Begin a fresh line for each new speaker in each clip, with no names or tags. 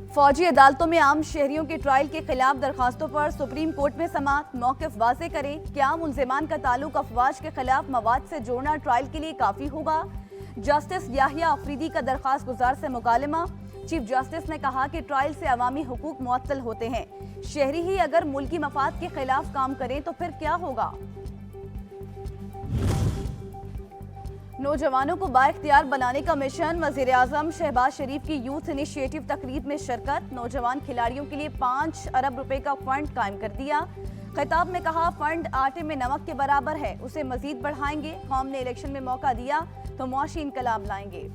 फौजी अदालतों में आम शहरियों के ट्रायल के खिलाफ दरखास्तों पर सुप्रीम कोर्ट में समाअत। मौक़िफ़ वाज़े करें, क्या मुल्ज़िमान का ताल्लुक अफवाज के खिलाफ मवाद से जोड़ना ट्रायल के लिए काफ़ी होगा? जस्टिस याहिया अफरीदी का दरखास्त गुजार से मुकालमा। चीफ जस्टिस ने कहा कि ट्रायल से अवामी हुकूक मुअत्तल होते हैं। शहरी ही अगर मुल्की मफाद के खिलाफ काम करें तो फिर क्या होगा? नौजवानों को बाइख्तियार बनाने का मिशन। वज़ीर आज़म शहबाज शरीफ की यूथ इनिशिएटिव तकरीब में शिरकत। नौजवान खिलाड़ियों के लिए 5 अरब रुपए का फंड कायम कर दिया। खिताब में कहा, फंड आटे में नमक के बराबर है, उसे मजीद बढ़ाएंगे। कौम ने इलेक्शन में मौका दिया तो मुआशी इनकलाब लाएंगे।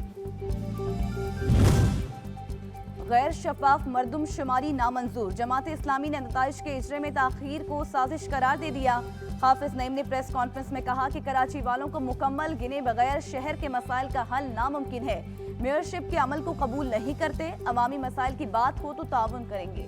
गैर शफाफ मरदमशुमारी नामंजूर। जमात इस्लामी ने नताइज के इजरे में ताखीर को साजिश करार दे दिया। हाफिज नईम ने प्रेस कॉन्फ्रेंस में कहा कि कराची वालों को मुकम्मल गिने बगैर शहर के मसाइल का हल नामुमकिन है। मेयरशिप के अमल को कबूल नहीं करते। अवामी मसाइल की बात हो तो ताउन करेंगे।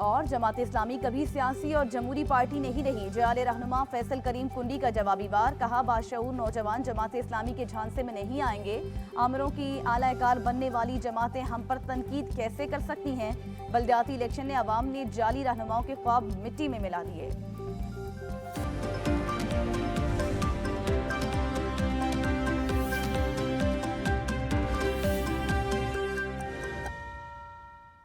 और जमात इस्लामी कभी सियासी और जमहूरी पार्टी नहीं रही। जयाले रहनुमा फैसल करीम कुंडी का जवाबी वार। कहा, बाशऊर नौजवान जमात इस्लामी के झांसे में नहीं आएंगे। आमरों की आलाकार बनने वाली जमातें हम पर तनकीद कैसे कर सकती हैं? बल्दियाती इलेक्शन ने अवाम ने जाली रहनुमाओं के ख्वाब मिट्टी में मिला दिए।